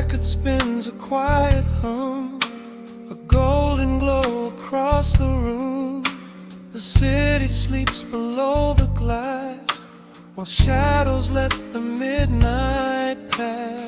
record spins a quiet hum, a golden glow across the room. The city sleeps below the glass, while shadows let the midnight pass.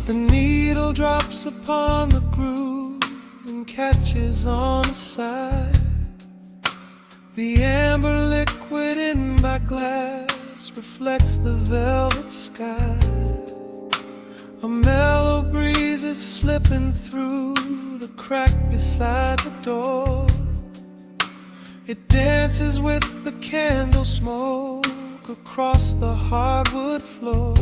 The needle drops upon the groove and catches on the side. The amber liquid in my glass reflects the velvet sky. A mellow breeze is slipping through the crack beside the door. It dances with the candle smoke across the hardwood floor.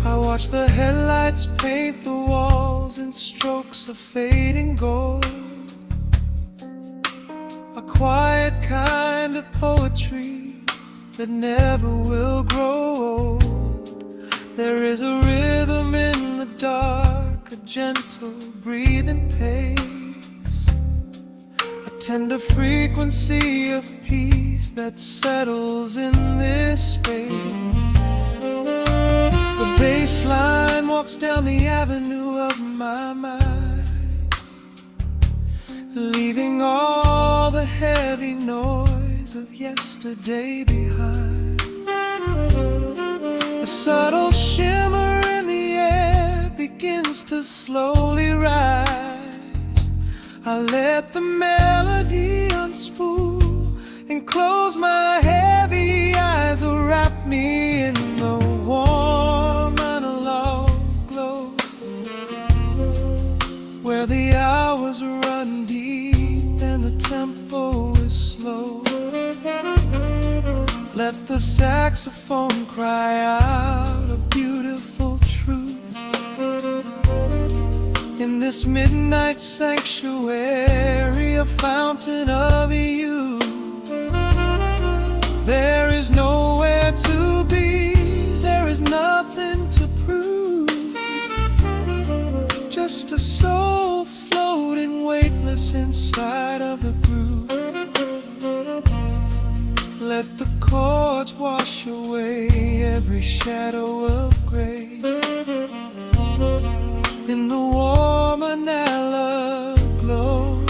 I watch the headlights paint the walls in strokes of fading gold. A quiet kind of poetry that never will grow old. There is a rhythm in the dark, a gentle breathing pace, a tender frequency of peace that settles in this space. The bass line walks down the avenue of my mind, leaving all the heavy noise of yesterday behind. A subtle shimmer in the air begins to slowly rise. I let the melody unspool and close my heavy eyes, wrap me in the warm analog glow, where the hours run deep and the tempo is slow. Let the saxophone cry out a beautiful truth. In this midnight sanctuary, a fountain of youth. There is nowhere to be, there is nothing to prove. Just a soul floating weightless inside of the groove. Let the chords wash away every shadow of gray. In the warm analog glow,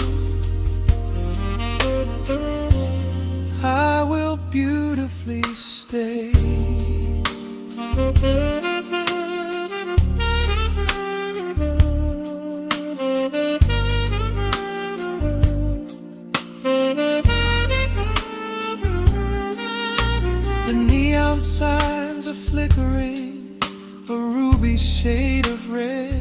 I will beautifully stay. The neon signs are flickering, a ruby shade of red.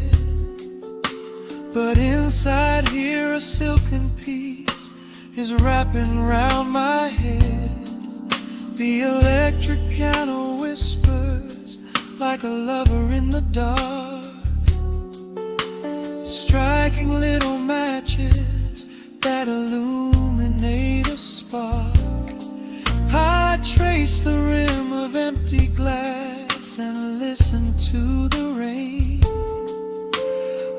But inside here a silken peace is wrapping round my head. The electric piano whispers like a lover in the dark, striking little matches that illuminate a spark. I trace the rim of empty glass and listen to the rain,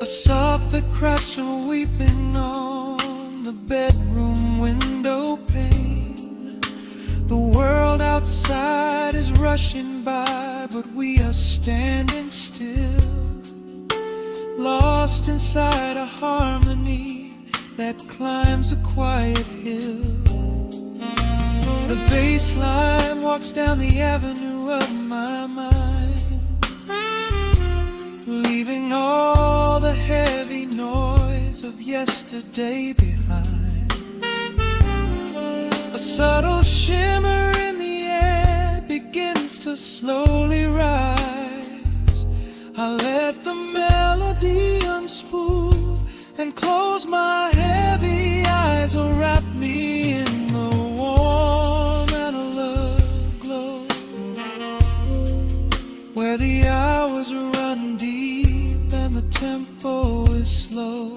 a soft crash weeping on the bedroom window pane. The world outside is rushing by, but we are standing still, lost inside a harmony that climbs a quiet hill. The bass line walks down the avenue of my mind, leaving all the heavy noise of yesterday behind. A subtle shimmer in the air begins to slowly rise. I let the melody unspool and close my heavy eyes, will wrap me in the warm analog glow, where the hours run deep and the tempo is slow.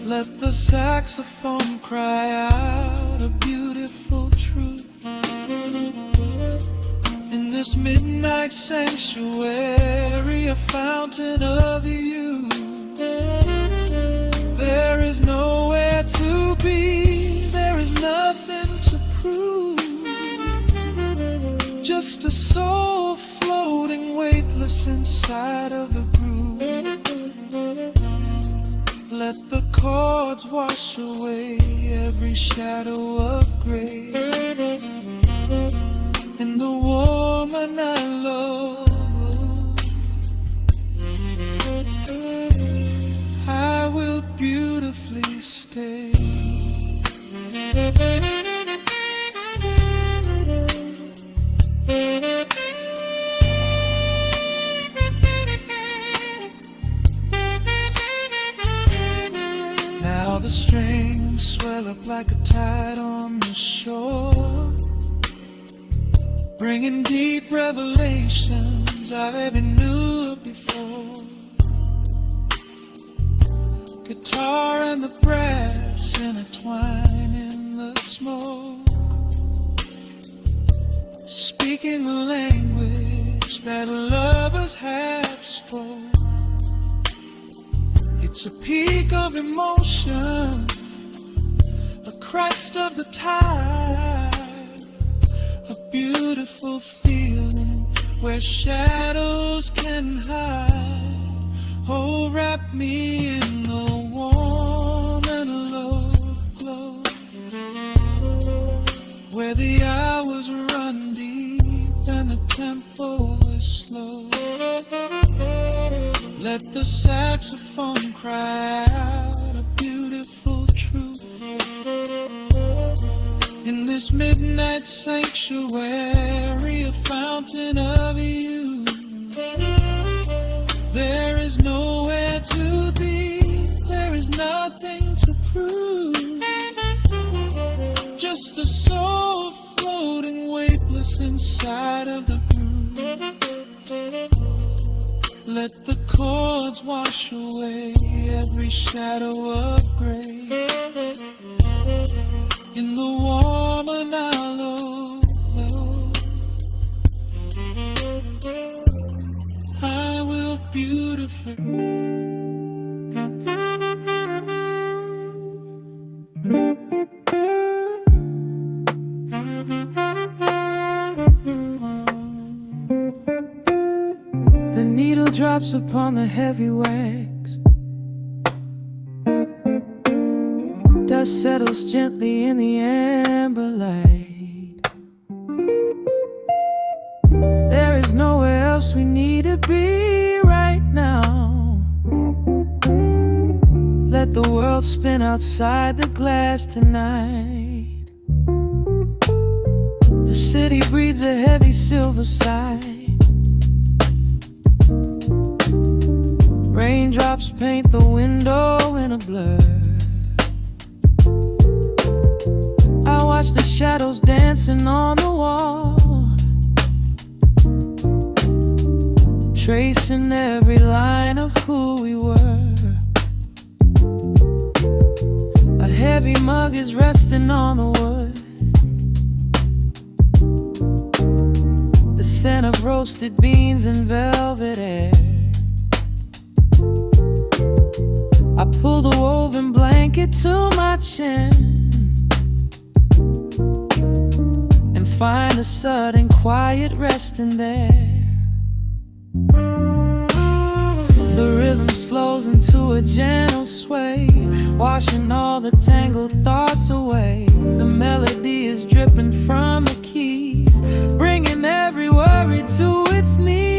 Let the saxophone cry out a beautiful truth. In this midnight sanctuary, a fountain of you. There is nowhere to be, there is nothing to prove. Just a soul floating weightless inside of the groove. Let the chords wash away every shadow of gray. And the woman I love, I will beautifully stay. Now the strings swell up like a tide on the shore, bringing deep revelations I've ever knew before. Guitar and the brass intertwine in the smoke, speaking a language that lovers have spoke. It's a peak of emotion, a crest of the tide, a beautiful feeling where shadows can hide. Oh, wrap me in the warm and love glow, where the hours run deep and the tempo is slow. Let the saxophone cry out a beautiful truth. In this midnight sanctuary, a fountain of you. There is nowhere to be, there is nothing to prove. Just a soul floating weightless inside of the groove. Let the chords wash away every shadow of gray. In the warm and hollow, I will beautifully. The needle drops upon the heavy wax. Dust settles gently in the amber light. There is nowhere else we need to be right now. Let the world spin outside the glass tonight. The city breathes a heavy silver sigh. Raindrops paint the window in a blur. I watch the shadows dancing on the wall, tracing every line of who we were. A heavy mug is resting on the wood. The scent of roasted beans and velvet air. I pull the woven blanket to my chin and find a sudden quiet resting there. The rhythm slows into a gentle sway, washing all the tangled thoughts away. The melody is dripping from the keys, bringing every worry to its knees.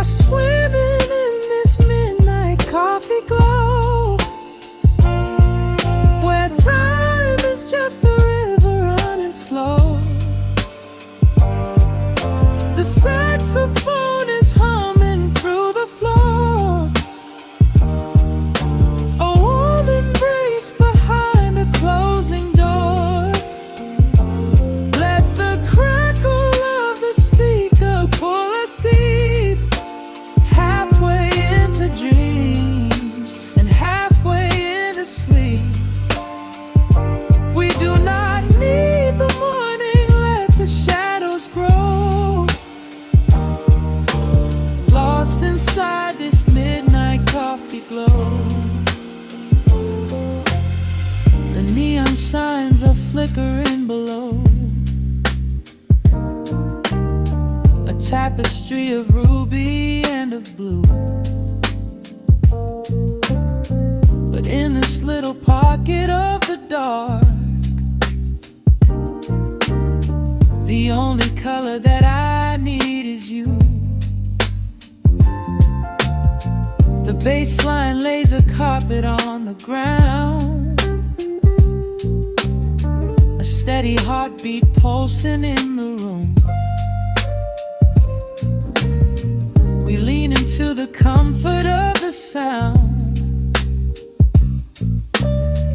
Swimming in this midnight coffee glow, where time is just a river running slow. The saxophone is humming through the floor. A warm embrace behind a closing door. tapestry of ruby and of blue. But in this little pocket of the dark, the only color that I need is you. The baseline lays a carpet on the ground, a steady heartbeat pulsing in the room. We lean into the comfort of the sound,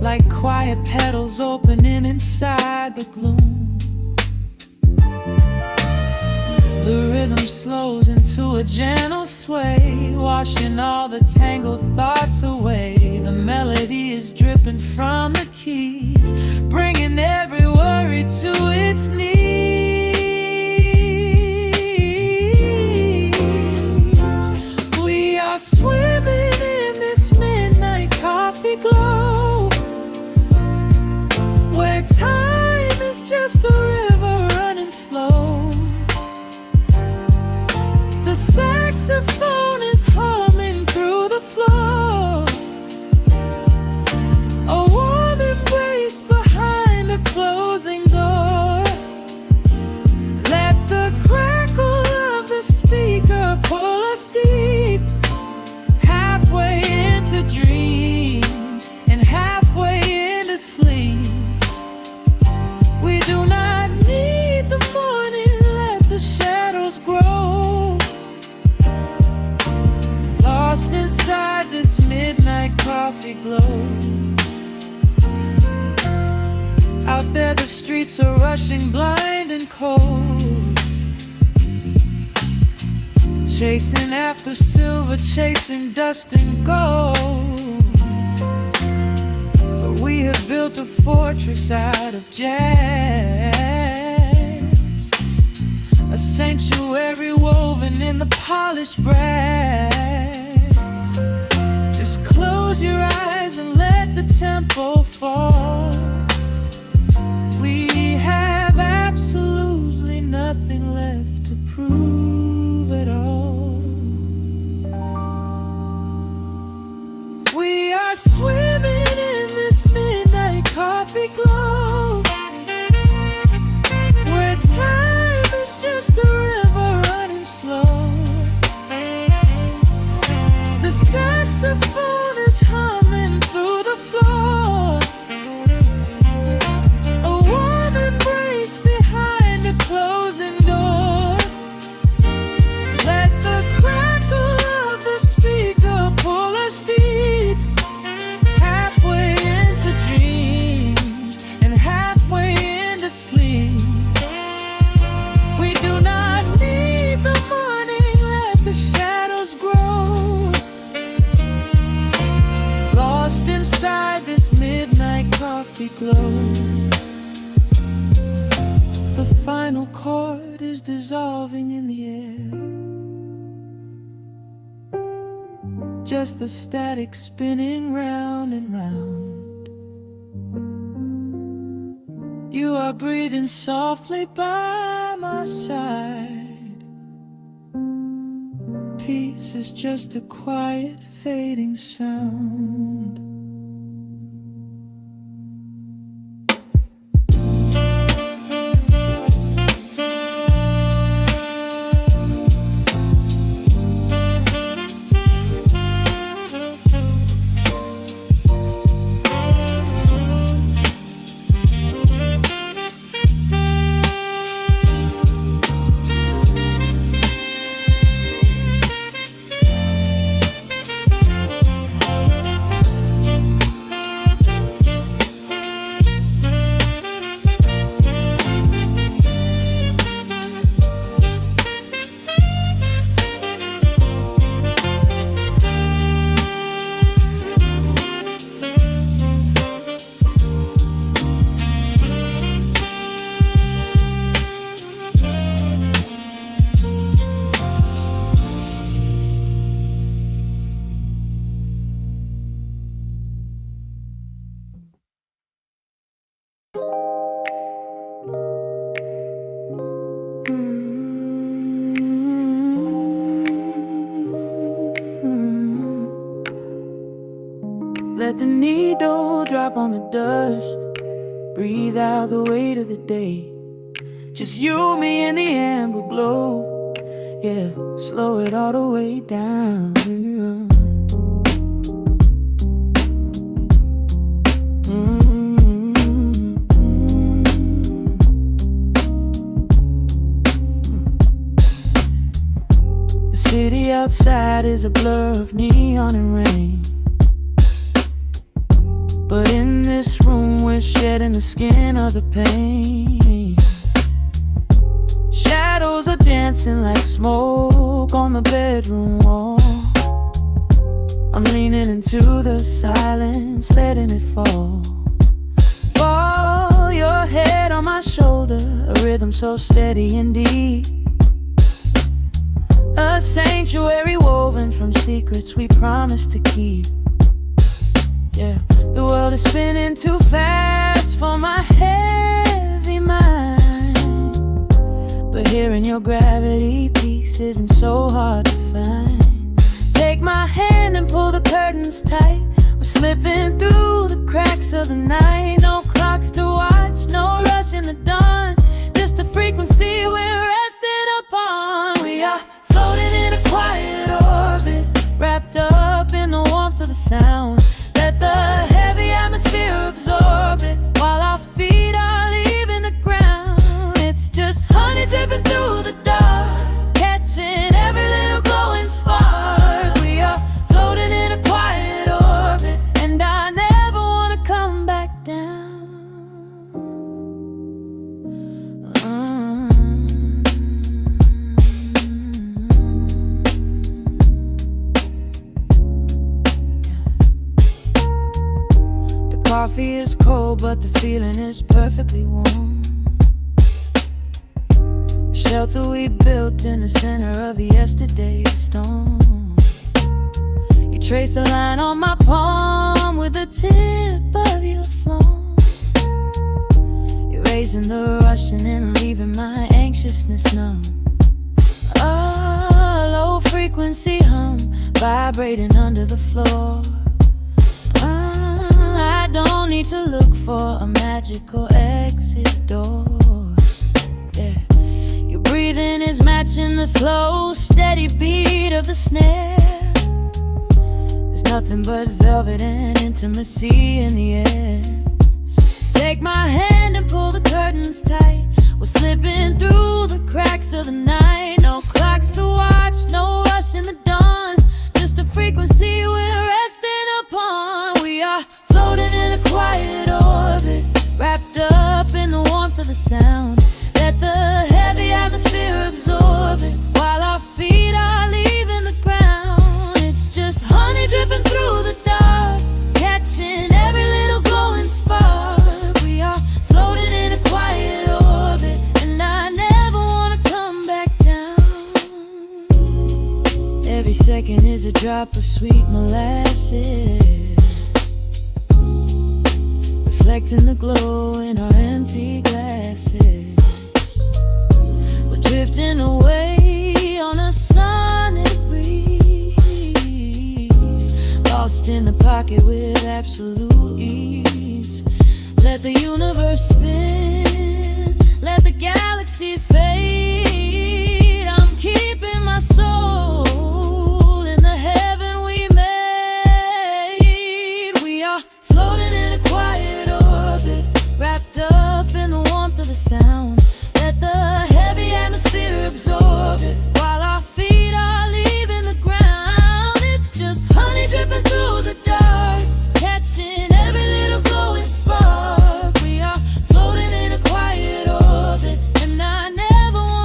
like quiet petals opening inside the gloom. The rhythm slows into a gentle sway, washing all the tangled thoughts away. The melody is dripping from the keys, bringing every worry to its knees. We are swimming in this midnight coffee glow, where time is just a river running slow. The saxophone is humming through the floor, a warm embrace behind the closing door. Let the crackle of the speaker pull us deep, halfway into dreams and halfway into sleep. We do not need the morning, let the shadows grow. Lost inside this midnight coffee glow. Out there the streets are rushing blind and cold, chasing after silver, chasing dust and gold. But we have built a fortress out of jazz, a sanctuary woven in the polished brass. Just close your eyes and let the tempo fall. We have absolutely nothing left to prove at all. We are swimming in this midnight coffee glow, where time is just a river running slow. The saxophone is humming through the floor, a warm embrace behind a closing door. Let the crackle of the speaker pull us deep, halfway into dreams and halfway into sleep. We do not need the morning, let the shadows grow. Lost inside this midnight coffee glow. The final chord is dissolving in the air, just the static spinning round and round. You are breathing softly by my side. Peace is just a quiet fading sound. shadow drop on the dust. Breathe out the weight of the day. Just you, me, and the amber glow. Yeah, slow it all the way down. The city outside is a blur of neon and rain, but in this room we're shedding the skin of the pain. Shadows are dancing like smoke on the bedroom wall. I'm leaning into the silence, letting it fall. Fall your head on my shoulder, a rhythm so steady and deep. A sanctuary woven from secrets we promised to keep. Yeah, the world is spinning too fast for my heavy mind, but hearing your gravity piece isn't so hard to find. Take my hand and pull the curtains tight. We're slipping through the cracks of the night. No clocks to watch, no rush in the dawn. Just a frequency we're resting upon. We are floating in a quiet orbit, wrapped up in the warmth of the sound. Let the heavy atmosphere absorb it, while our feet are leaving the ground. It's just honey dripping through the dark, catching every little glowing spark. We are floating in a quiet orbit, and I never want to come back down. Coffee is cold, but the feeling is perfectly warm. Shelter we built in the center of yesterday's storm. You trace a line on my palm with the tip of your phone, erasing the rushing and leaving my anxiousness numb. A low frequency hum vibrating under the floor. I don't need to look for a magical exit door. Yeah, your breathing is matching the slow, steady beat of the snare. There's nothing but velvet and intimacy in the air. Take my hand and pull the curtains tight. We're slipping through the cracks of the night. No clocks to watch, no rush in the dawn. Just a frequency we're resting upon. We are floating in a quiet orbit, wrapped up in the warmth of the sound. Let the heavy atmosphere absorb it, while our feet are leaving the ground. It's just honey dripping through the dark, catching every little glowing spark. We are floating in a quiet orbit, and I never want to come back down. Every second is a drop of sweet molasses, reflecting the glow in our empty glasses. We're drifting away on a sonic breeze, lost in the pocket with absolute ease. Let the universe spin, let the galaxies fade. I'm keeping my soul in the heaven we made. We are floating in a quiet orbit, wrapped up in the warmth of the sound. Let the heavy atmosphere absorb it, while our feet are leaving the ground. It's just honey dripping through the dark, catching every little glowing spark. We are floating in a quiet orbit, and I never want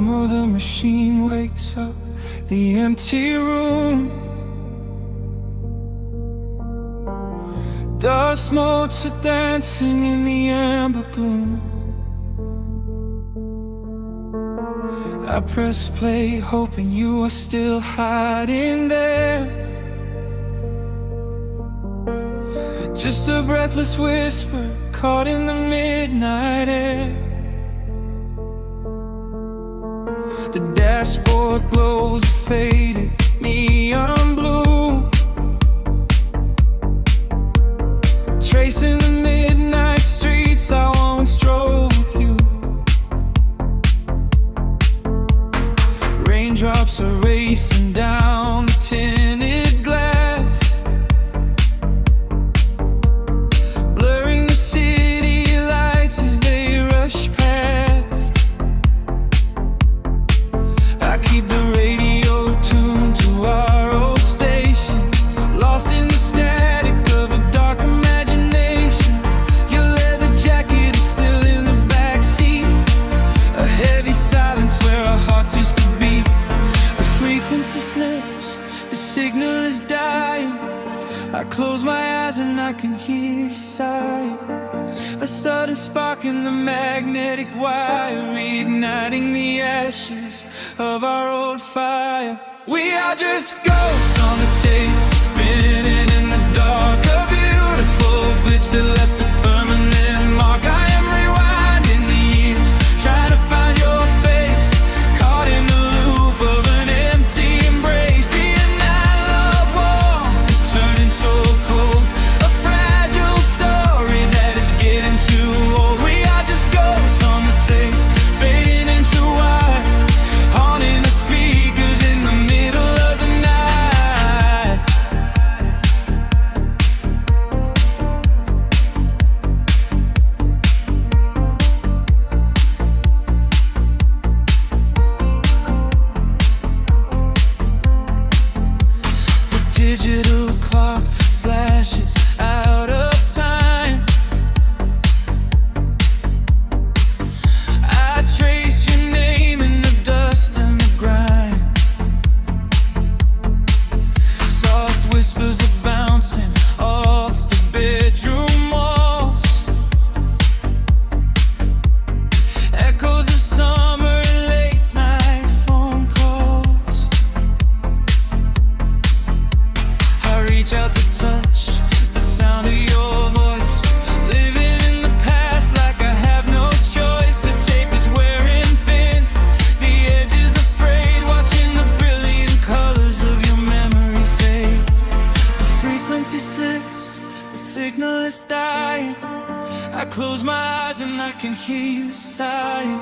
of the machine wakes up the empty room. Dust motes are dancing in the amber gloom. I press play, hoping you are still hiding there. Just a breathless whisper caught in the midnight air. The dashboard glows a faded neon blue, tracing the midnight streets I once drove with you. Raindrops are racing down the tinted glass, blurring the city lights as they rush past. I keep the radio tuned to our old station, lost in the static of a dark imagination. Your leather jacket is still in the backseat, a heavy silence where our hearts used to beat. The frequency slips, the signal is dying. I close my eyes and I can hear you sighing. A sudden spark in the magnetic wire, reigniting the ashes of our old fire. We are just ghosts on the tape, spinning in the dark. A beautiful glitch that left a permanent mark. I am rewinding the years, trying to find your face, caught in the loop of an empty embrace. The analog warmth is turning so cold, a fragile story that is getting too old. We are just ghosts on the tape, fading into white, haunting the speakers in the middle of the night. The digital clock flashes out of time. I trace your name in the dust and the grime. Soft whispers are bouncing off the bedroom walls, echoes of summer late night phone calls. I reach out to touch the sound of your voice, living in the past like I have no choice. The tape is wearing thin, the edge is afraid, watching the brilliant colors of your memory fade. The frequency slips, the signal is dying. I close my eyes and I can hear you sighing.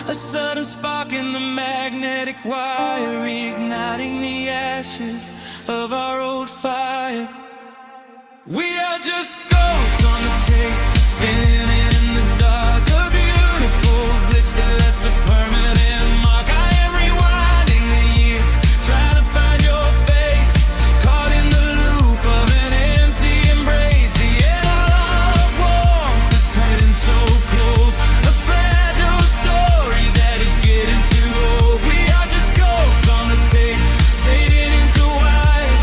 A sudden spark in the magnetic wire, reigniting the ashes of our old fire. We are just ghosts on the tape, spinning in the dark. A beautiful glitch that left a permanent mark. I am rewinding the years, trying to find your face, caught in the loop of an empty embrace. The analog warmth is turning so cold, a fragile story that is getting too old. We are just ghosts on the tape, fading into white,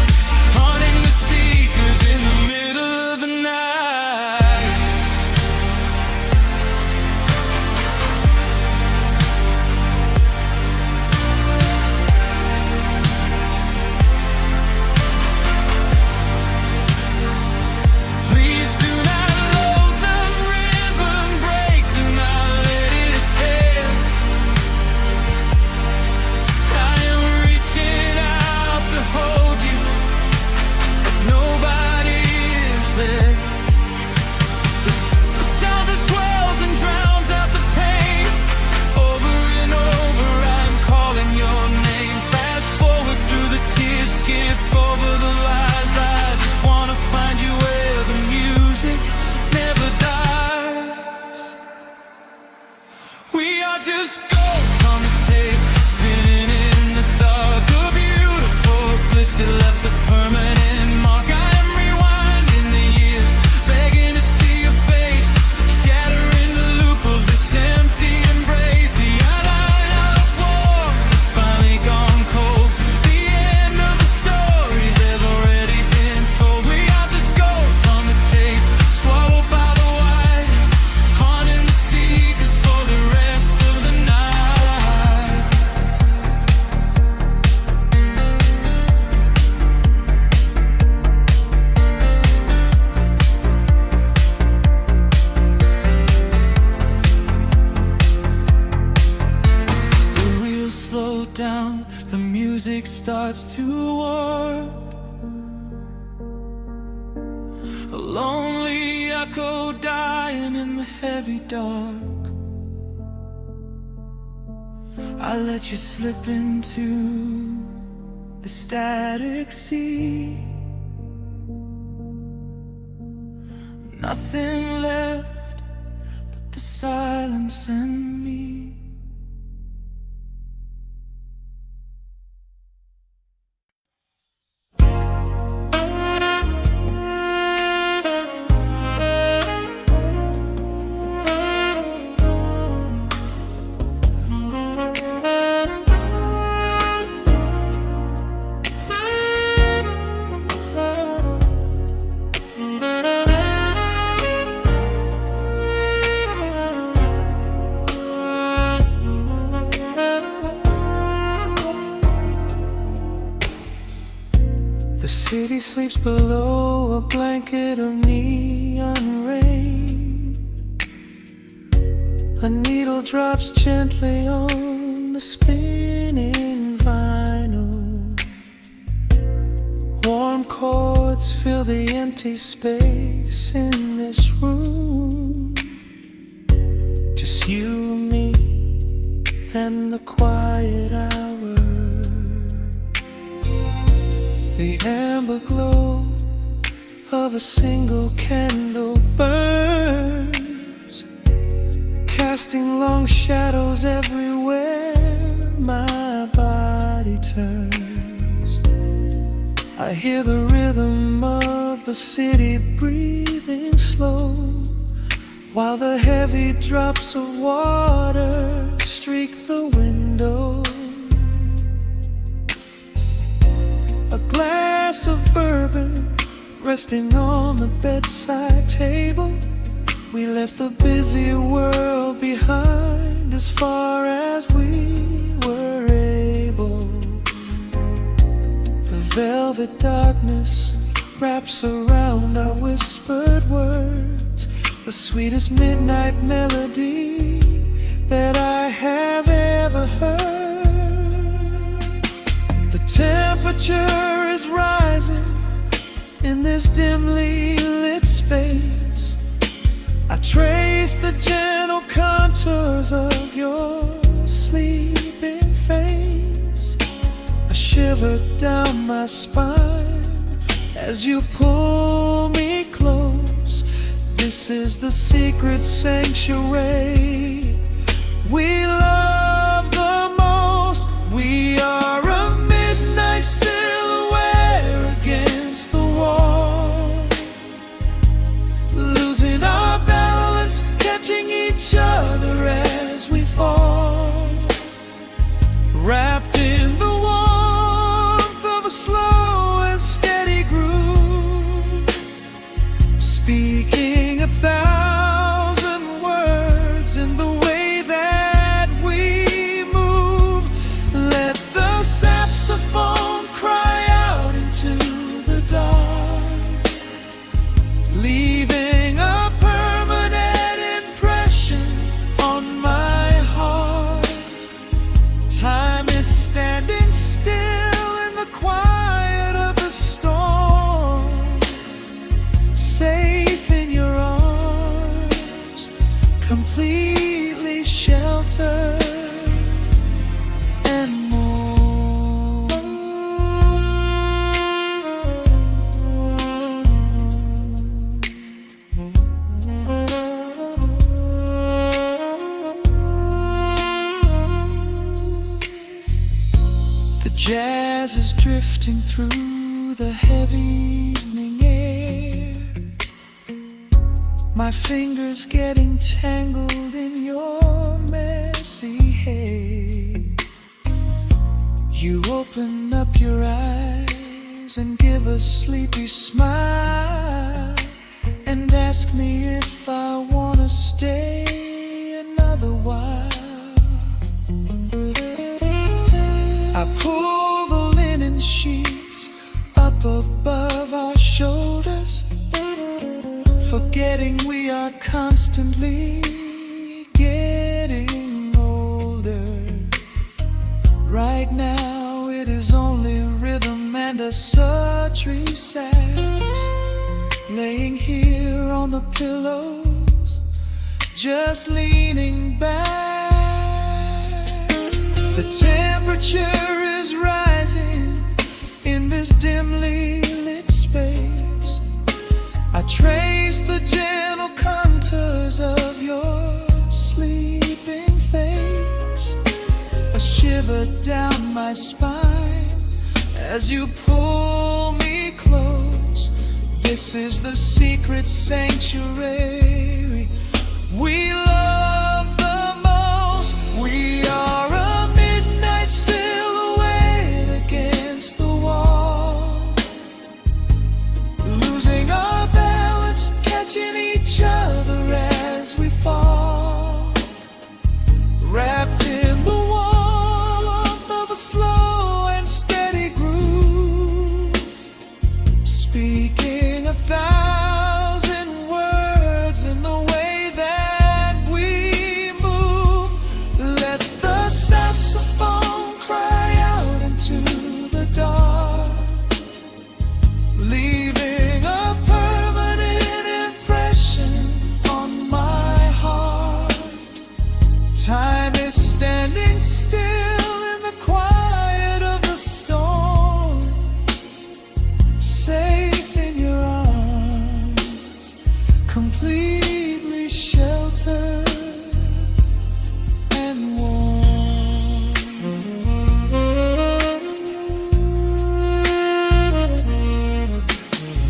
haunting the speakers in the middle of the night. down, the music starts to warp. A lonely echo dying in the heavy dark. I let you slip into the static sea. Nothing left but the silence and me. The city sleeps below a blanket of neon rain. A needle drops gently on the spinning vinyl. Warm chords fill the empty space in this room. Just you and me and the quiet hour. The amber glow of a single candle burns, casting long shadows everywhere my body turns. I hear the rhythm of the city breathing slow, while the heavy drops of water streak the window. A glass of bourbon resting on the bedside table. We left the busy world behind as far as we were able. The velvet darkness wraps around our whispered words, the sweetest midnight melody that I have ever heard. The temperature is rising in this dimly lit space. I trace the gentle contours of your sleeping face. A shiver down my spine as you pull me close. This is the secret sanctuary we love the most. We are a midnight silhouette against the wall, losing our balance, catching each other as we fall, wrapped in the warmth of a slow and steady groove, speaking 1,000 words in the way that we move. Let the saxophone cry out into the dark, leaving a permanent impression on my heart. Time is standing still in the quiet of the storm, safe in your arms, completely sheltered and more. The jazz is drifting through the heavy evening air, my fingers getting tangled in your messy hair. You open up your eyes and give a sleepy smile, and ask me if I wanna stay another while. I pull the linen sheets up above our shoulders, forgetting we are constantly getting older. Right right now it is only rhythm and a sultry sax, laying here on the pillows, just leaning back. The temperature is rising in this dimly lit space. I trace the gentle contours of your sleeping face, a shiver down my spine as you pull me close. This is the secret sanctuary we love the most. We are a midnight silhouette against the wall, losing our balance, catching each other as we fall, wrapped in the warmth of a slow and steady groove, speaking 1,000 words in the way that we move. Let the saxophone cry out into the dark, leaving a permanent impression on my heart. Time is standing still in the quiet of the storm, safe in your arms, completely sheltered and warm.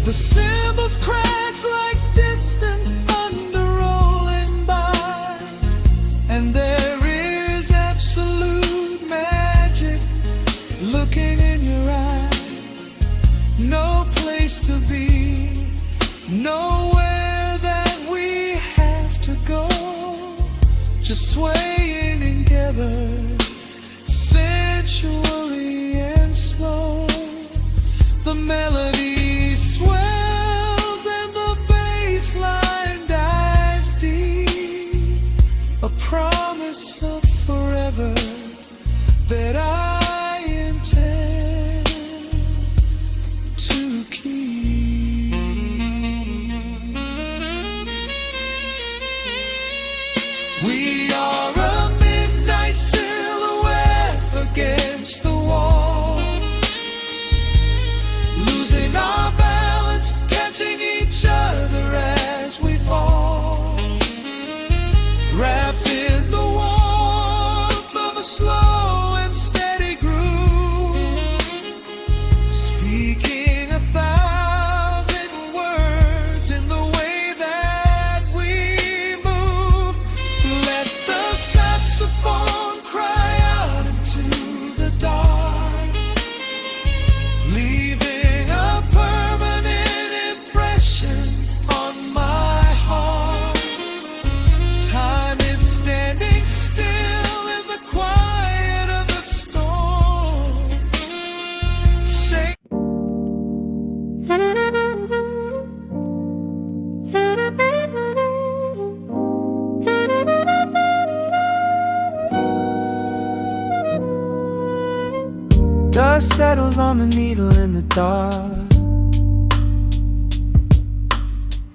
The cymbals crash like distant thunder rolling by, and there is absolute magic looking in your eye. No place to be, nowhere that we have to go, just swaying together, sensually and slow. The melody swells and the bass line dives deep, a promise of forever that I intend to keep. We are a midnight silhouette against the wall, losing our balance, catching each other as we fall, wrapped in the warmth of a slow and steady groove, speaking 1,000 words in the way that we move. Let the saxophone cry out into the dark, leaving a permanent impression on my heart. Time is standing still in the quiet of the storm. Say dust settles on the needle in the dark.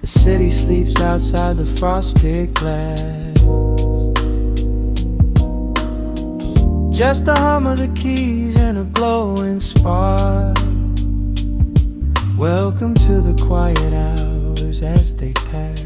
The city sleeps outside the frosted glass. Just the hum of the keys and a glowing spark. Welcome to the quiet hours as they pass.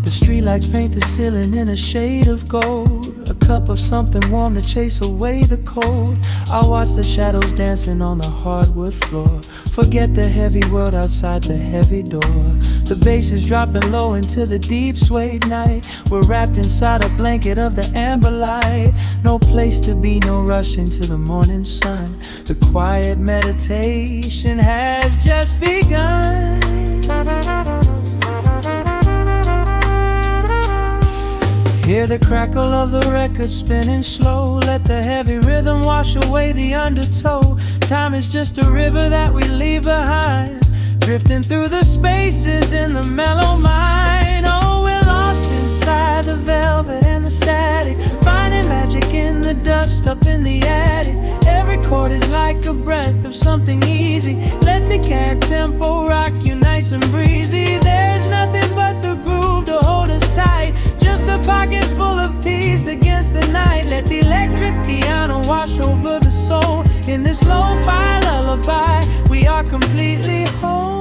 The streetlights paint the ceiling in a shade of gold, a cup of something warm to chase away the cold. I watch the shadows dancing on the hardwood floor, forget the heavy world outside the heavy door. The bass is dropping low into the deep suede night. We're wrapped inside a blanket of the amber light. No place to be, no rush into the morning sun. The quiet meditation has just begun. Hear the crackle of the record spinning slow. Let the heavy rhythm wash away the undertow. Time is just a river that we leave behind, drifting through the spaces in the mellow mind. Oh, we're lost inside the velvet and the static, finding magic in up in the attic. Every chord is like a breath of something easy. Let the cat tempo rock you nice and breezy. There's nothing but the groove to hold us tight. Just a pocket full of peace against the night. Let the electric piano wash over the soul. In this lo-fi lullaby, we are completely whole.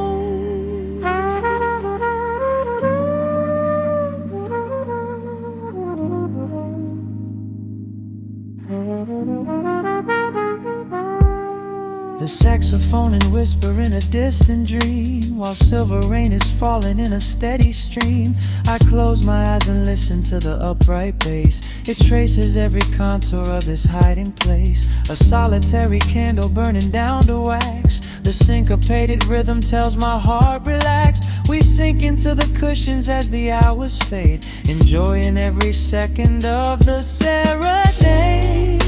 The saxophone and whisper in a distant dream, while silver rain is falling in a steady stream. I close my eyes and listen to the upright bass. It traces every contour of this hiding place. A solitary candle burning down to wax. The syncopated rhythm tells my heart relax. We sink into the cushions as the hours fade, enjoying every second of the serenade.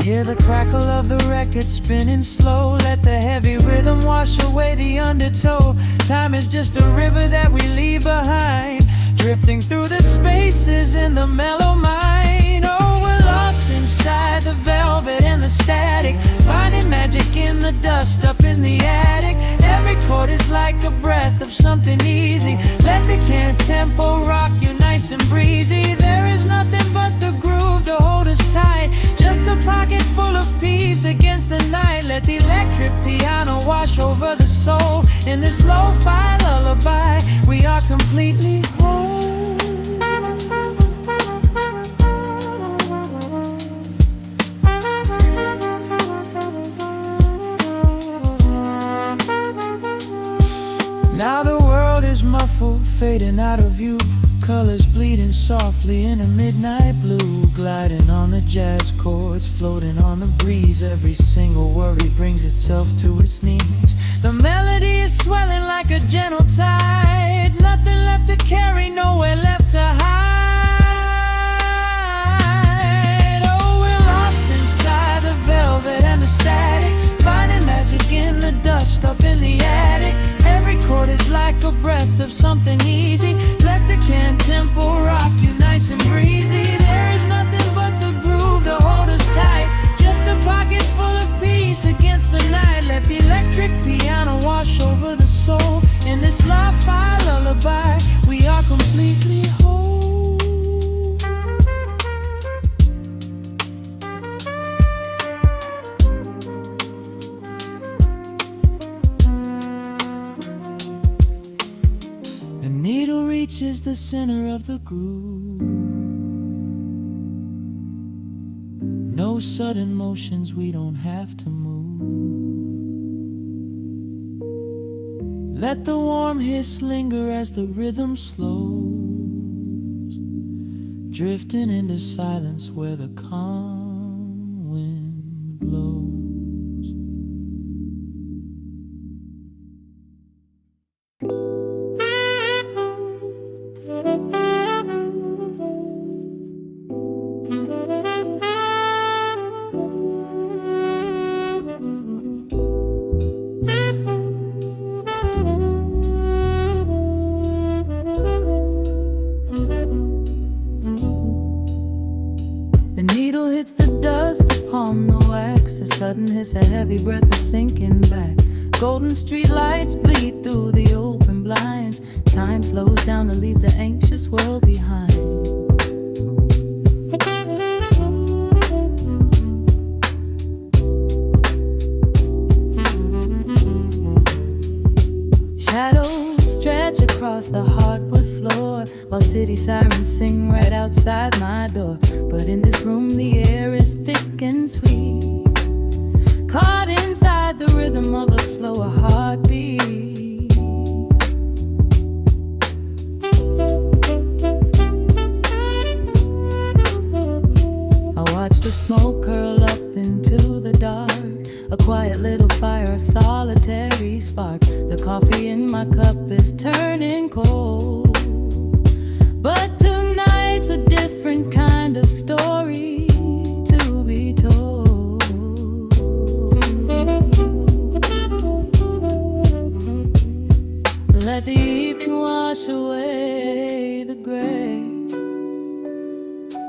Hear the crackle of the record spinning slow. Let the heavy rhythm wash away the undertow. Time is just a river that we leave behind, drifting through the spaces in the mellow mind. Oh, we're lost inside the velvet and the static, finding magic in the dust up in the attic. Every chord is like a breath of something easy. Let the can tempo rock you nice and breezy. There is nothing but the groove to hold us tight. Just a pocket full of peace against the night. Let the electric piano wash over the soul. In this lo-fi lullaby, we are completely whole. Now the world is muffled, fading out of view. Colors bleeding softly in a midnight blue, gliding on the jazz chords, floating on the breeze. Every single worry brings itself to its knees. The melody is swelling like a gentle tide. Nothing left to carry, nowhere left to hide. Oh, we're lost inside the velvet and the static, finding magic in the dust up in the attic. Every chord is like a breath of something easy. Let the can tempo rock you nice and breezy. There is nothing but the groove to hold us tight. Just a pocket full of peace against the night. Let the electric piano wash over the soul. In this lo-fi lullaby, we are completely whole. The needle reaches the center of the groove. No sudden motions, we don't have to move. Let the warm hiss linger as the rhythm slows, drifting into silence where the calm wind blows. The needle hits the dust upon the wax. A sudden hiss, a heavy breath is sinking back. Golden street lights bleed through the open blinds. Time slows down to leave the anxious world behind. Shadows stretch across the hardwood floor, while city sirens sing right outside my door. But in this room the air is thick and sweet, caught inside the rhythm of a slower heartbeat. I watch the smoke curl up into the dark, a quiet little fire, a solitary spark. The coffee in my cup is turning cold, but tonight's a different kind of story to be told. Let the evening wash away the gray.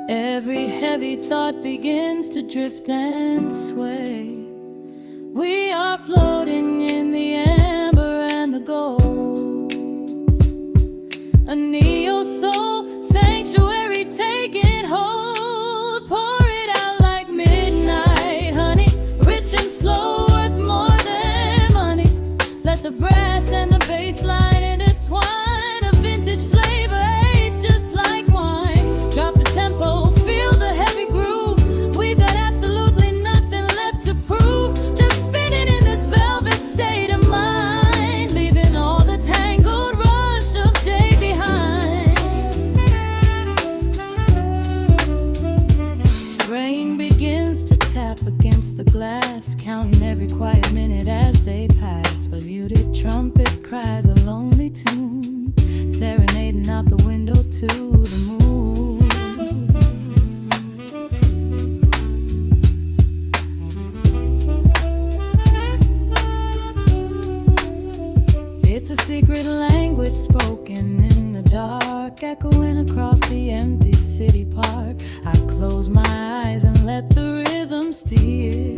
Every heavy thought begins to drift and sway. We are floating in the amber and the gold. A neo-soul sanctuary taking hold. Pour it out like midnight honey, rich and slow, worth more than money. Let the brass and the bass line intertwine. A vintage flavor aged just like wine. Drop the tempo, feel the heavy groove. We've got absolutely nothing left to prove. Just spinning in this velvet state of mind, leaving all the tangled rush of day behind. Rain begins to tap against the glass, counting every quiet minute as they pass. A muted trumpet cries a lonely tune, serenading out the window to the moon. It's a secret language spoken in the dark, echoing across the empty city park. I close my eyes and let the rhythm steer.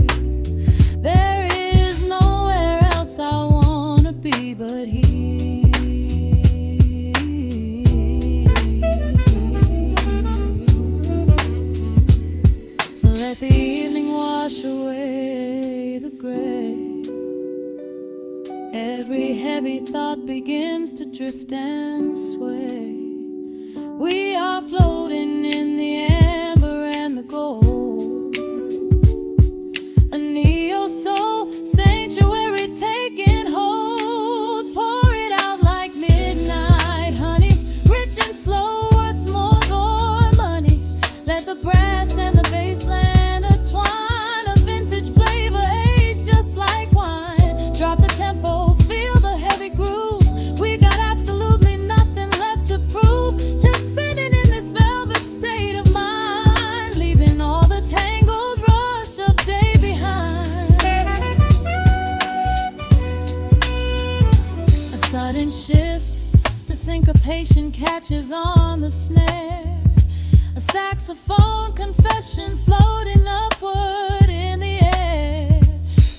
There is nowhere else I wanna be but here. Let the evening wash away the gray. Every heavy thought begins to drift and sway. We are floating in the amber and the gold. A neo-soul sanctuary taking hold. Pour it out like midnight honey, rich and slow, worth more than money. Let the brass and the bass line intertwine. A vintage flavor aged just like wine. Drop the tempo, feel the heavy groove. We got absolutely nothing left to prove. Just spinning in this velvet state of mind, leaving all the tangled rush of day behind. A sudden shift, the syncopation catches on the snare. A saxophone confession floating upward in the air.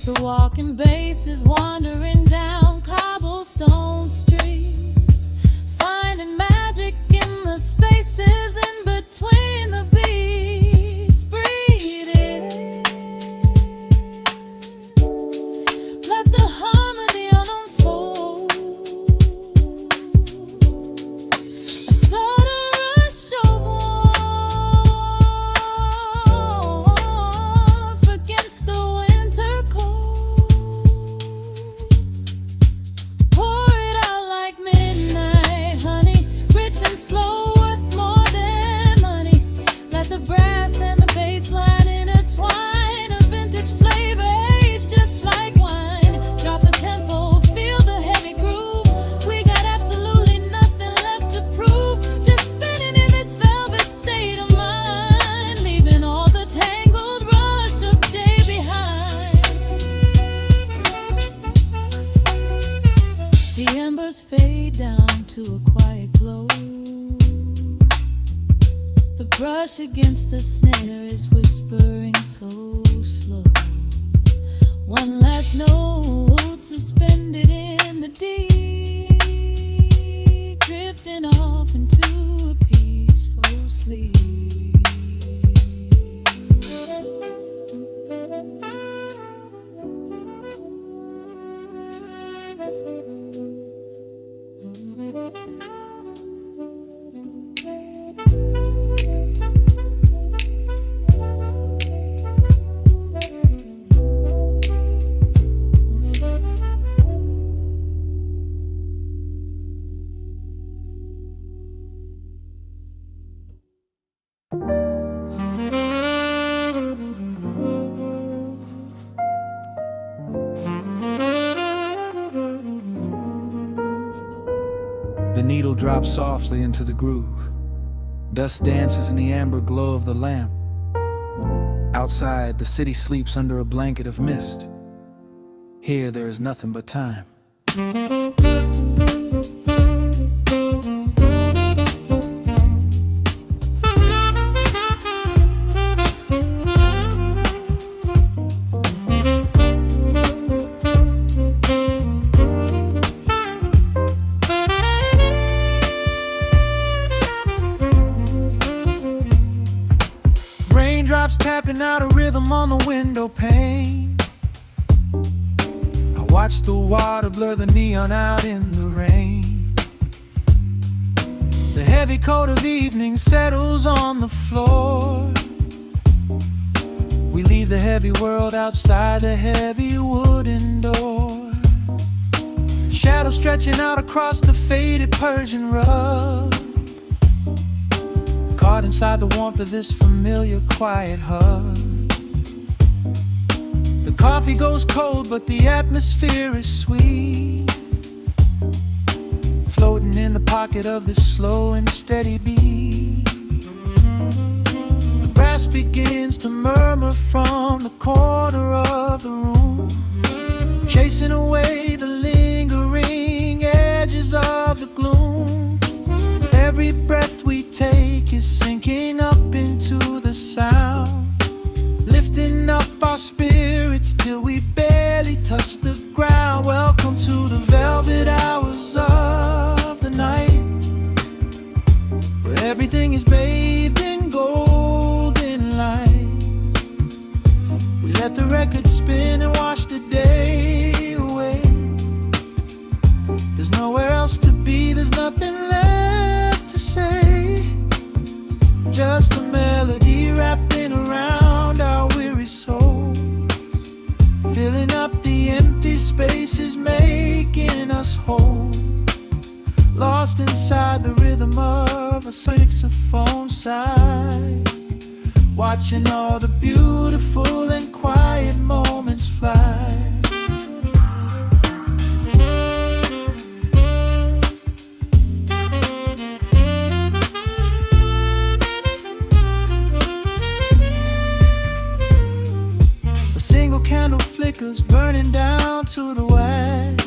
The walking bass is wandering down cobblestone streets, finding magic in the spaces in between the beats. Breathe it in, let the harmony unfold. A sudden rush of warmth against the winter cold. Pour it out like midnight honey, rich and slow, worth more than money. Let the brass and the bass line intertwine. A vintage flavor aged just like wine. Drop the tempo, feel the heavy groove. We got absolutely nothing left to prove. Just spinning in this velvet state of mind, leaving all the tangled rush of day behind. The embers fade down to a quiet glow. The brush against the snare is whispering so slow. One last note suspended in the deep, drifting off into a peaceful sleep. The needle drops softly into the groove. Dust dances in the amber glow of the lamp. Outside, the city sleeps under a blanket of mist. Here, there is nothing but time. Shadows tapping out a rhythm on the window pane. I watch the water blur the neon out in the rain. The heavy coat of evening settles on the floor. We leave the heavy world outside the heavy wooden door. Shadows stretching out across the faded Persian rug, caught inside the warmth of this familiar quiet hug. The coffee goes cold, but the atmosphere is sweet, floating in the pocket of this slow and steady beat. The brass begins to murmur from the corner of the room, chasing away the lingering edges of the gloom. Every breath we take is sinking up into the sound, lifting up our spirits till we barely touch the ground. Welcome to the velvet hours of the night, where everything is bathed in golden light. We let the record spin and wash the day away. There's nowhere else to be, there's nothing left to say. Just a melody wrapping around our weary souls, filling up the empty spaces, making us whole. Lost inside the rhythm of a saxophone sigh, watching all the beautiful and quiet moments fly. A single candle flickers, burning down to the wax.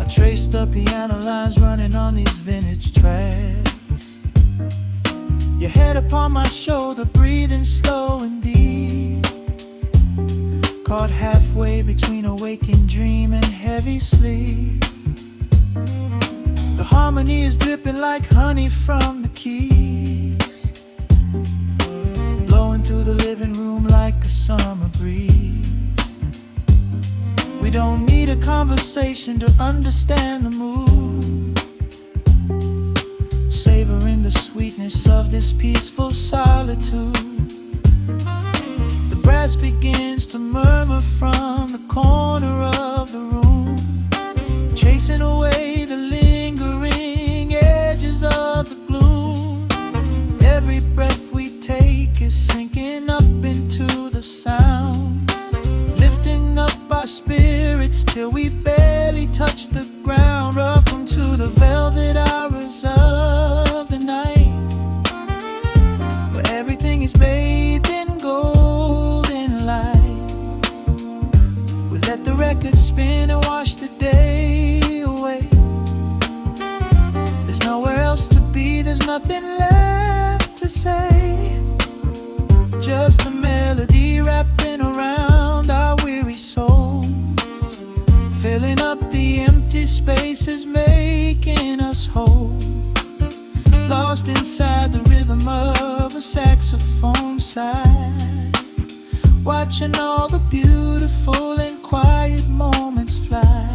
I trace the piano lines running on these vintage tracks. Your head upon my shoulder, breathing slow and deep, caught halfway between a waking dream and heavy sleep. The harmony is dripping like honey from the keys, blowing through the living room like a summer breeze. We don't need a conversation to understand the mood, savoring the sweetness of this peaceful solitude. The brass begins to murmur from the corner of the room, chasing away the lingering edges of the gloom. Every breath we take is sinking up into the sound, lifting up our spirits till we barely touch the ground. Welcome to the velvet hours of the night, where everything is bathed in golden light. We let the record spin and wash the day away. There's nowhere else to be, there's nothing left to say. Just a melody wrapping around our weary souls, filling up the empty spaces, making us whole. Lost inside the rhythm of a saxophone sigh, watching all the beautiful and quiet moments fly.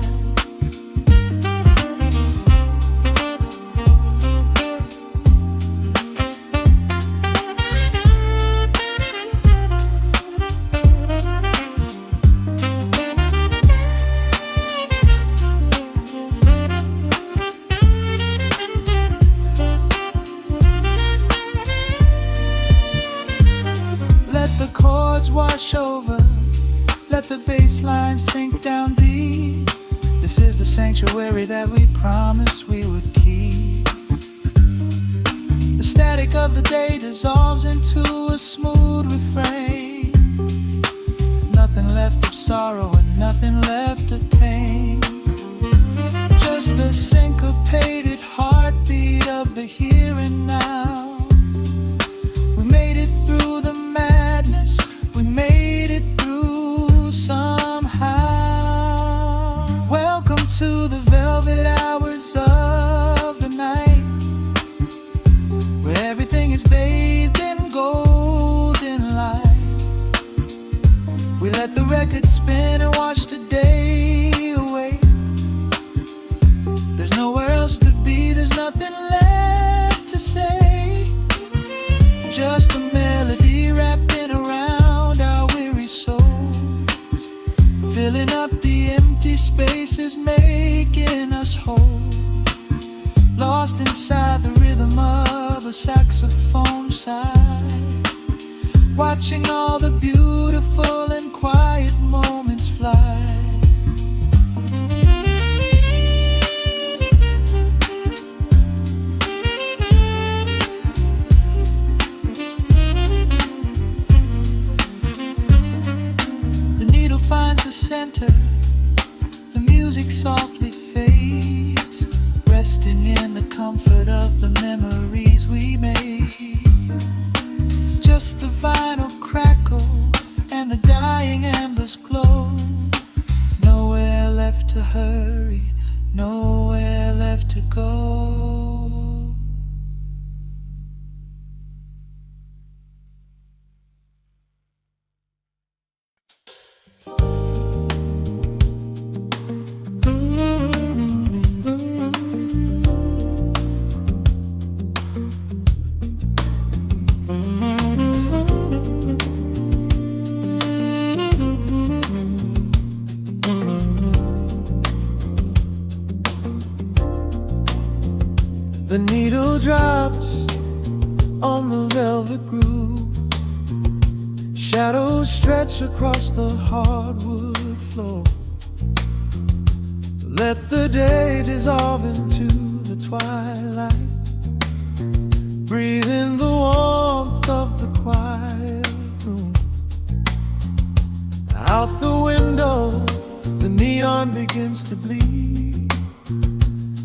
Wash over, let the bass line sink down deep. This is the sanctuary that we promised we would keep. The static of the day dissolves into a smooth refrain. Nothing left of sorrow and nothing left of pain, just the syncopated heartbeat of the here and now. We made it through the madness, we made it through somehow. Welcome to the velvet hours of the night, where everything is bathed in gold. lost inside the rhythm of a saxophone sigh, watching all the beautiful and quiet moments fly. The needle finds the center, the music softly fades, resting in the comfort of the memories we made. Just the vinyl crackle and the dying embers glow. Nowhere left to hurry, nowhere left to go. The needle drops on the velvet groove, shadows stretch across the hardwood floor. Let the day dissolve into the twilight, breathe in the warmth of the quiet room. Out the window, the neon begins to bleed,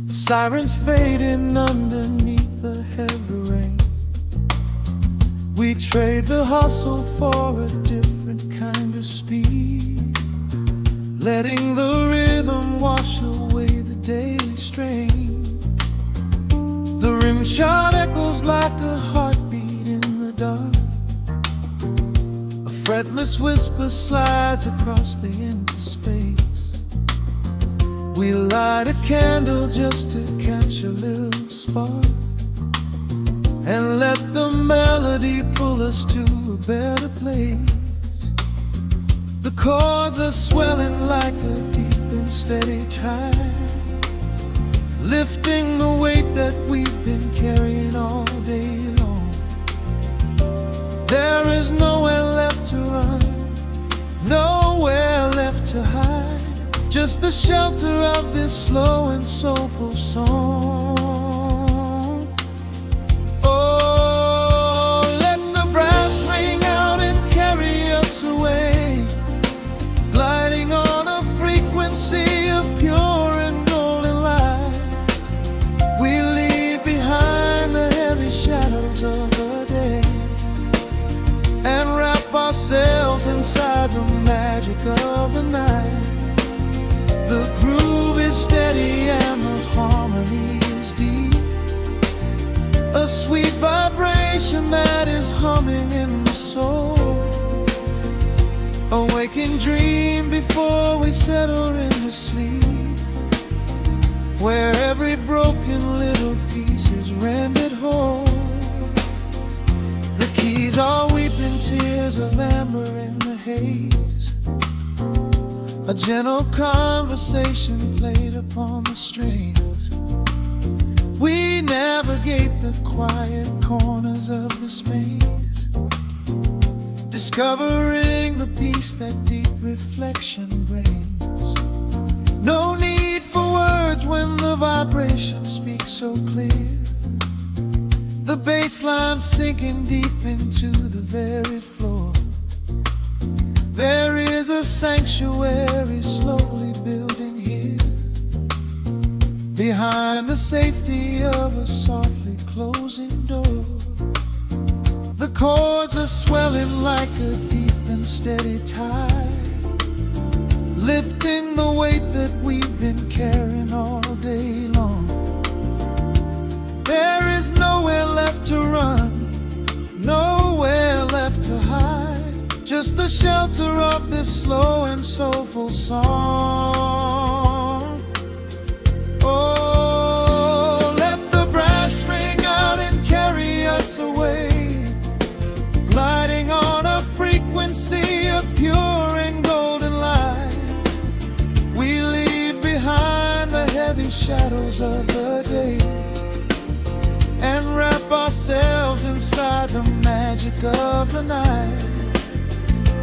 sirens fading underneath the heavy rain. We trade the hustle for a different kind of speed, letting the rhythm wash away the daily strain. The rim shot echoes like a heartbeat in the dark, a fretless whisper slides across the empty space. We light a candle just to catch a little spark, and let the melody pull us to a better place. The chords are swelling like a deep and steady tide, lifting the weight that we've been carrying all day long. There is nowhere left to run, nowhere left to hide, just the shelter of this slow and soulful song. Oh, let the brass ring out and carry us away, gliding on a frequency of pure and golden light. We leave behind the heavy shadows of the day, and wrap ourselves inside the magic of the night. The groove is steady and the harmony is deep, a sweet vibration that is humming in the soul. A waking dream before we settle into sleep, where every broken little piece is rendered whole. The keys are weeping tears of amber in the haze, a gentle conversation played upon the strings. We navigate the quiet corners of this maze, discovering the peace that deep reflection brings. No need for words when the vibration speaks so clear, the bass line sinking deep into the very floor. There is a sanctuary slowly building here, behind the safety of a softly closing door. The chords are swelling like a deep and steady tide, lifting the weight that we've been carrying all day long. There is nowhere left to run, nowhere left to hide, just the shelter of this slow and soulful song. Oh, let the brass ring out and carry us away, gliding on a frequency of pure and golden light. We leave behind the heavy shadows of the day, magic of the night.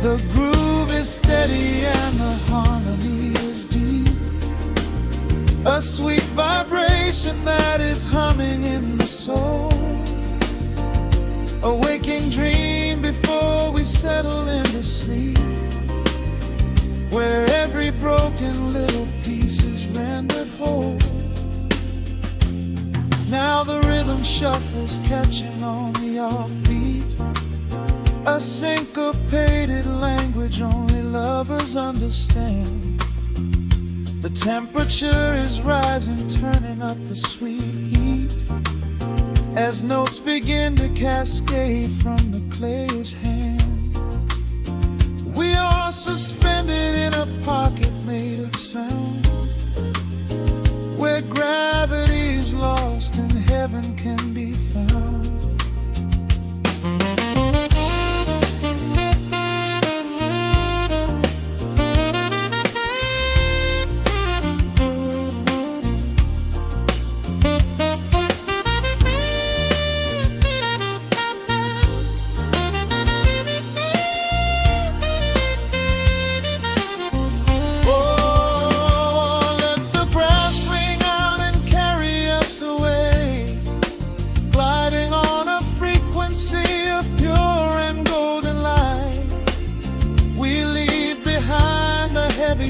The groove is steady and the harmony is deep. A sweet vibration that is humming in the soul. A waking dream before we settle into sleep, where every broken little piece is rendered whole. Now the rhythm shuffles, catching on the offbeat. A syncopated language only lovers understand. The temperature is rising, turning up the sweet heat, as notes begin to cascade from the clay's hand. We are suspended in a pocket made of sound, where gravity is lost and heaven can be found.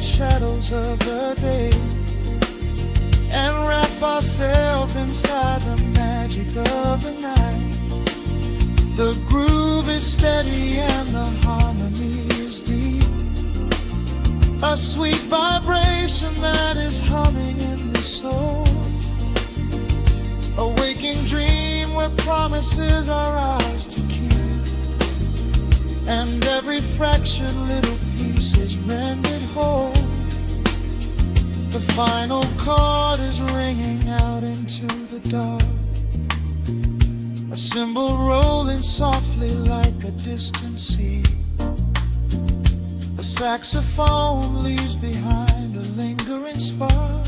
Shadows of the day, and wrap ourselves inside the magic of the night. The groove is steady and the harmony is deep. A sweet vibration that is humming in the soul. A waking dream where promises are ours to keep, and every fraction little piece is rendered whole. The final chord is ringing out into the dark, a cymbal rolling softly like a distant sea. A saxophone leaves behind a lingering spark,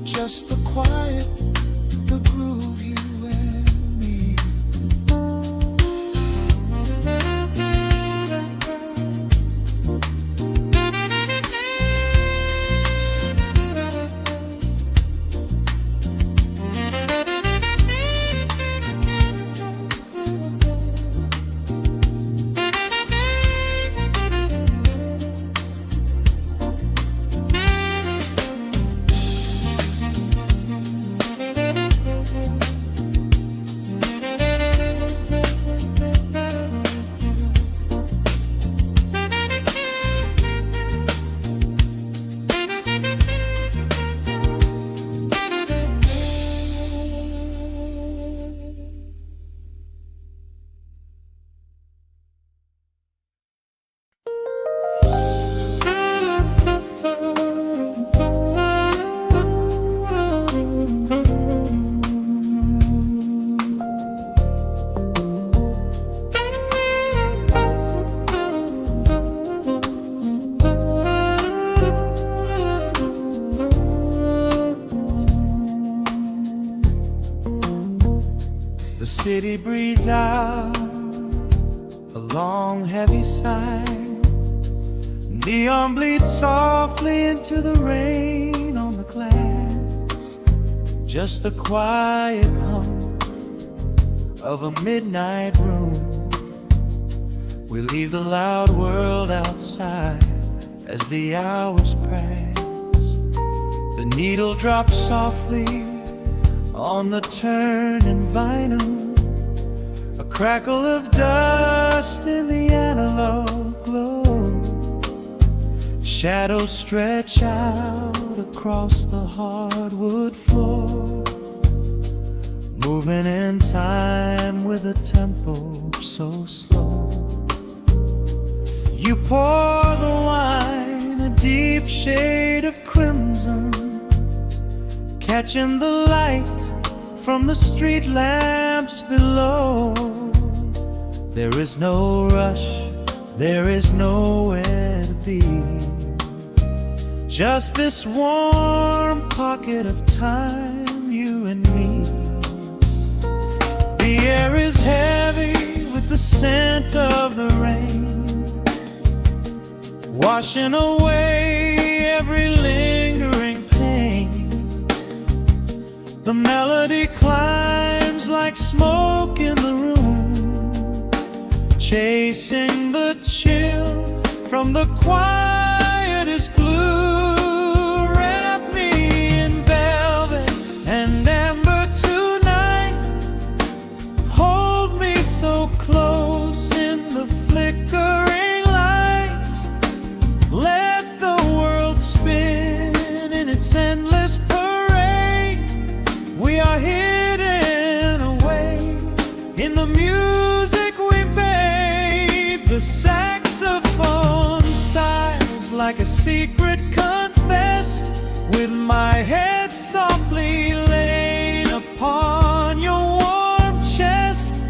just the quiet, the groove, you and me. The city breathes out a long heavy sigh. Neon bleeds softly into the rain on the glass. Just the quiet hum of a midnight room. We leave the loud world outside as the hours pass. The needle drops softly on the turning vinyl. A crackle of dust in the analog glow. Shadows stretch out across the hardwood floor, moving in time with a tempo so slow. You pour the wine, a deep shade of crimson, catching the light from the street lamps below. There is no rush, there is nowhere to be. Just this warm pocket of time, you and me. The air is heavy washing away every lingering pain. The melody climbs like smoke in the room, chasing the chill from the quietest glue. Wrap me in velvet and amber tonight, hold me so close in the flickering light. Let the world spin in its endless parade. We are hidden away in the music we made. The saxophone sighs like a secret confessed, with my head softly laid upon your warm chest.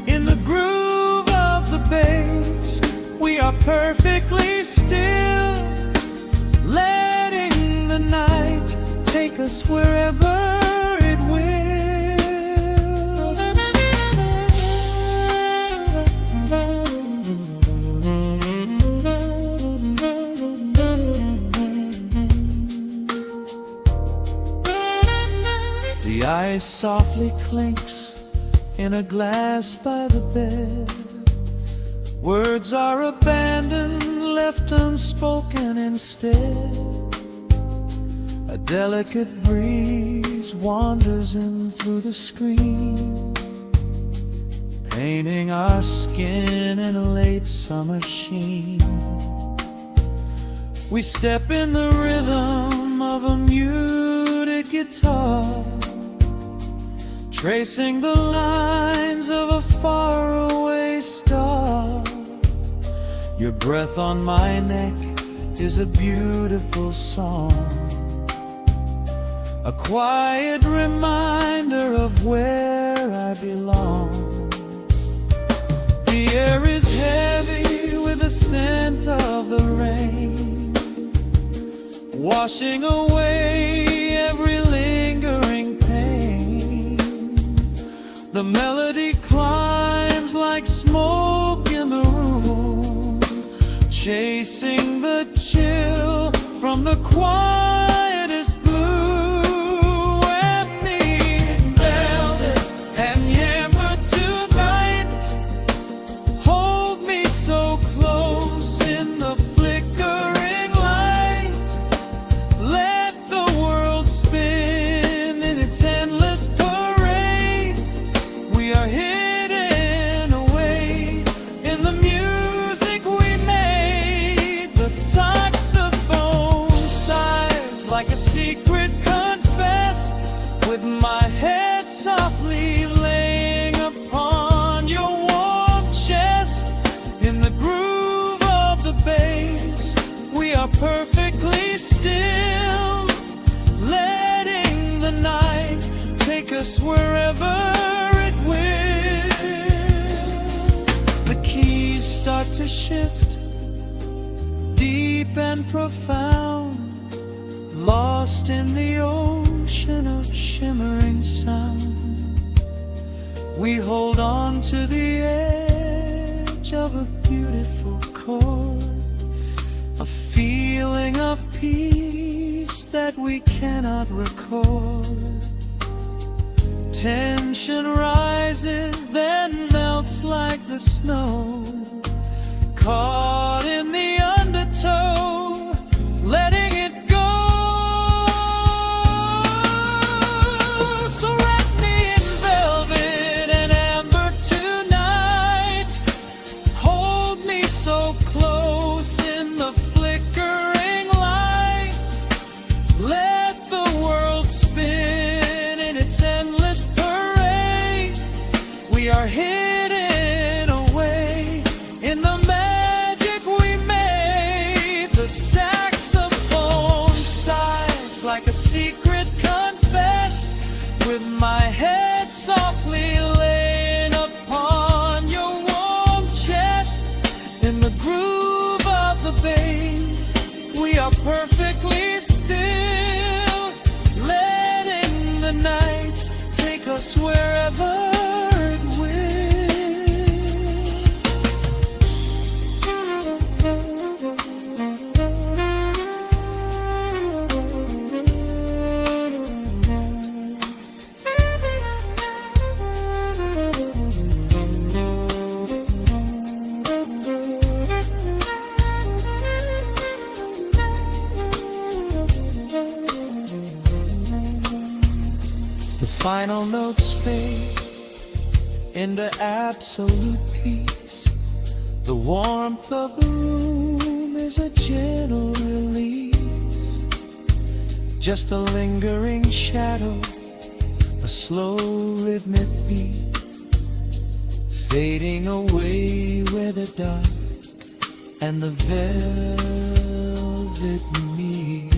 In the groove of the bass, we are perfectly still, letting the night take us wherever it will. The ice softly clinks in a glass by the bed. Words are abandoned, left unspoken instead. A delicate breeze wanders in through the screen, painting our skin in a late summer sheen. We step in the rhythm of a muted guitar, tracing the lines of a faraway star. Your breath on my neck is a beautiful song, a quiet reminder of where I belong. The air is heavy with the scent of the rain, washing away every lingering pain. The melody climbs like smoke in the room, chasing the chill from the quietest blue. Wrap me in velvet and amber tonight, hold me so close in the flickering light. Let the world spin in its endless parade. We are hidden away in the music we made. The saxophone sighs like a secret confessed, with my head softly laying upon your warm chest. In the groove of the bass, we are perfectly still, letting the night take us wherever it will. The keys start to shift, deep and profound, lost in the ocean of shimmering sound. We hold on to the edge of a beautiful chord, a feeling of peace that we cannot record. Tension rises, then melts like the snow, caught in the undertow, letting it go. So wrap me in velvet and amber tonight, hold me so close in the flickering light. Let the world spin in its endless parade. We are hidden away in the magic we made. The saxophone sighs like a secret confessed, with my head softly laying upon your warm chest. In the groove of the bass, we are perfectly still, letting the night take us wherever it will. fade into absolute peace. The warmth of the room is a gentle release, just a lingering shadow, a slow rhythmic beat, fading away with the dark and the velvet meat.